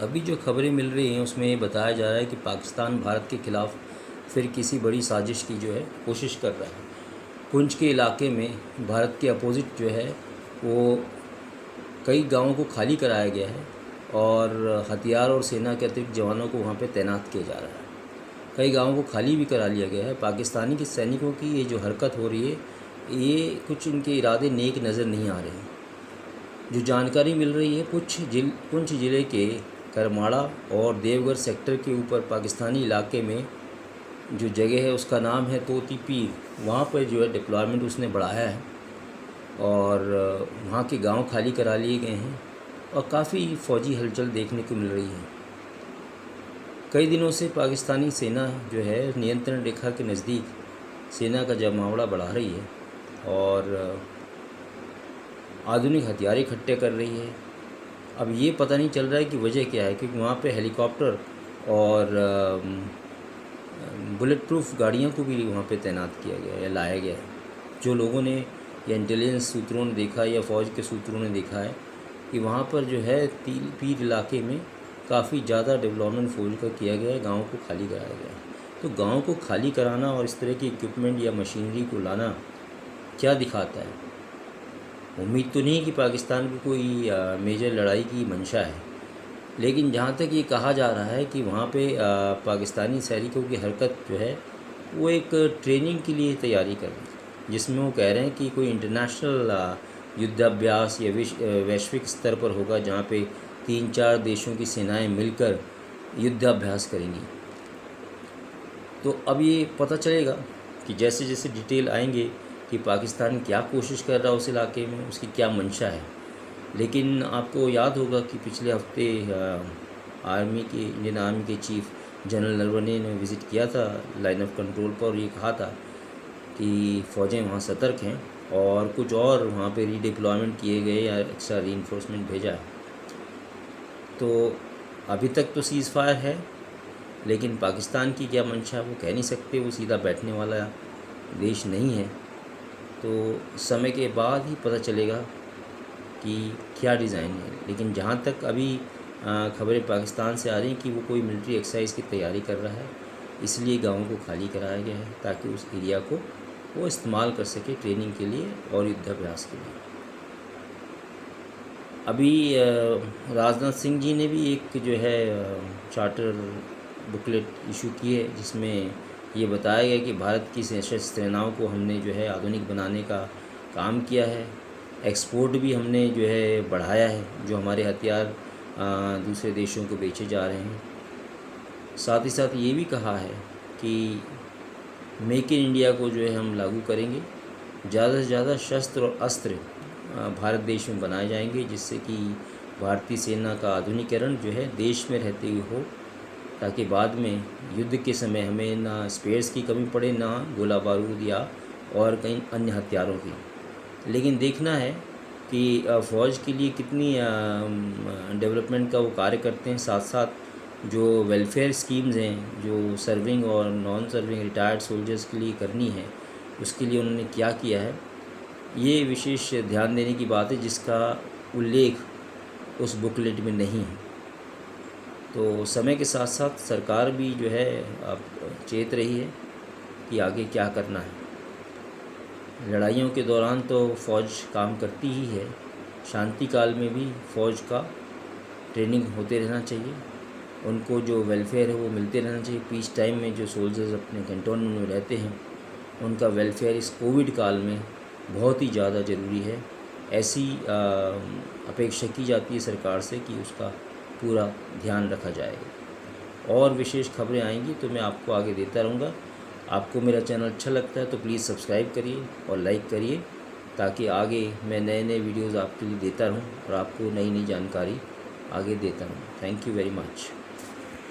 अभी जो खबरें मिल रही हैं उसमें ये बताया जा रहा है कि पाकिस्तान भारत के ख़िलाफ़ फिर किसी बड़ी साजिश की जो है कोशिश कर रहा है। पुंछ के इलाके में भारत के अपोजिट जो है वो कई गांवों को खाली कराया गया है और हथियार और सेना के अतिरिक्त जवानों को वहां पे तैनात किया जा रहा है। कई गांवों को खाली भी करा लिया गया है। पाकिस्तानी के सैनिकों की ये जो हरकत हो रही है, ये कुछ इनके इरादे नेक नज़र नहीं आ रहे हैं। जो जानकारी मिल रही है, पुंछ ज़िले के करमाड़ा और देवघर सेक्टर के ऊपर पाकिस्तानी इलाके में जो जगह है उसका नाम है तोती पीर। वहाँ पर जो है डिप्लॉयमेंट उसने बढ़ाया है और वहाँ के गांव खाली करा लिए गए हैं और काफ़ी फ़ौजी हलचल देखने को मिल रही है। कई दिनों से पाकिस्तानी सेना जो है नियंत्रण रेखा के नज़दीक सेना का जमावड़ा बढ़ा रही है और आधुनिक हथियार इकट्ठे कर रही है। अब ये पता नहीं चल रहा है कि वजह क्या है, क्योंकि वहाँ पे हेलीकॉप्टर और बुलेट प्रूफ गाड़ियों को भी वहाँ पे तैनात किया गया है या लाया गया है। जो लोगों ने या इंटेलिजेंस सूत्रों ने देखा या फ़ौज के सूत्रों ने देखा है कि वहाँ पर जो है पीर इलाके में काफ़ी ज़्यादा डेवलपमेंट फ़ौज का किया गया है, गाँव को खाली कराया गया है। तो गाँव को खाली कराना और इस तरह की इक्विपमेंट या मशीनरी को लाना क्या दिखाता है? उम्मीद तो नहीं कि पाकिस्तान की कोई मेजर लड़ाई की मंशा है, लेकिन जहाँ तक ये कहा जा रहा है कि वहाँ पे पाकिस्तानी सैनिकों की हरकत जो है वो एक ट्रेनिंग के लिए तैयारी कर रही है, जिसमें वो कह रहे हैं कि कोई इंटरनेशनल युद्धाभ्यास या वैश्विक स्तर पर होगा, जहाँ पे 3-4 देशों की सेनाएं मिलकर युद्धाभ्यास करेंगी। तो अब ये पता चलेगा कि जैसे जैसे डिटेल आएंगे कि पाकिस्तान क्या कोशिश कर रहा है उस इलाके में, उसकी क्या मंशा है। लेकिन आपको याद होगा कि पिछले हफ्ते इंडियन आर्मी के चीफ जनरल नरवणे ने विज़िट किया था लाइन ऑफ कंट्रोल पर और ये कहा था कि फ़ौजें वहाँ सतर्क हैं और कुछ और वहाँ पे रीडिप्लॉयमेंट किए गए या एक्स्ट्रा रीइंफोर्समेंट भेजा है। तो अभी तक तो सीज़ फायर है, लेकिन पाकिस्तान की क्या मंशा वो कह नहीं सकते, वो सीधा बैठने वाला देश नहीं है। तो समय के बाद ही पता चलेगा कि क्या डिज़ाइन है। लेकिन जहाँ तक अभी खबरें पाकिस्तान से आ रही हैं कि वो कोई मिलिट्री एक्सरसाइज की तैयारी कर रहा है, इसलिए गाँवों को खाली कराया गया है ताकि उस एरिया को वो इस्तेमाल कर सके ट्रेनिंग के लिए और युद्धाभ्यास के लिए। अभी राजनाथ सिंह जी ने भी एक जो है चार्टर बुकलेट इशू की है, जिसमें ये बताया गया कि भारत की सशस्त्र सेनाओं को हमने जो है आधुनिक बनाने का काम किया है। एक्सपोर्ट भी हमने जो है बढ़ाया है, जो हमारे हथियार दूसरे देशों को बेचे जा रहे हैं। साथ ही साथ ये भी कहा है कि मेक इन इंडिया को जो है हम लागू करेंगे, ज़्यादा से ज़्यादा शस्त्र और अस्त्र भारत देश में बनाए जाएंगे, जिससे कि भारतीय सेना का आधुनिकीकरण जो है देश में रहते हुए हो, ताकि बाद में युद्ध के समय हमें ना स्पेयर्स की कमी पड़े, ना गोला बारूद या और कई अन्य हथियारों की। लेकिन देखना है कि फ़ौज के लिए कितनी डेवलपमेंट का वो कार्य करते हैं। साथ साथ जो वेलफेयर स्कीम्स हैं जो सर्विंग और नॉन सर्विंग रिटायर्ड सोल्जर्स के लिए करनी है, उसके लिए उन्होंने क्या किया है, ये विशेष ध्यान देने की बात है, जिसका उल्लेख उस बुकलेट में नहीं है। तो समय के साथ साथ सरकार भी जो है अब चेत रही है कि आगे क्या करना है। लड़ाइयों के दौरान तो फ़ौज काम करती ही है, शांति काल में भी फ़ौज का ट्रेनिंग होते रहना चाहिए, उनको जो वेलफेयर है वो मिलते रहना चाहिए। पीस टाइम में जो सोल्जर्स अपने कैंटोनमेंट में रहते हैं, उनका वेलफेयर इस कोविड काल में बहुत ही ज़्यादा ज़रूरी है। ऐसी अपेक्षा की जाती है सरकार से कि उसका पूरा ध्यान रखा जाएगा। और विशेष खबरें आएंगी तो मैं आपको आगे देता रहूँगा। आपको मेरा चैनल अच्छा लगता है तो प्लीज़ सब्सक्राइब करिए और लाइक करिए, ताकि आगे मैं नए नए वीडियोज़ आपके लिए देता रहूँ और आपको नई नई जानकारी आगे देता रहूँ। Thank you very much.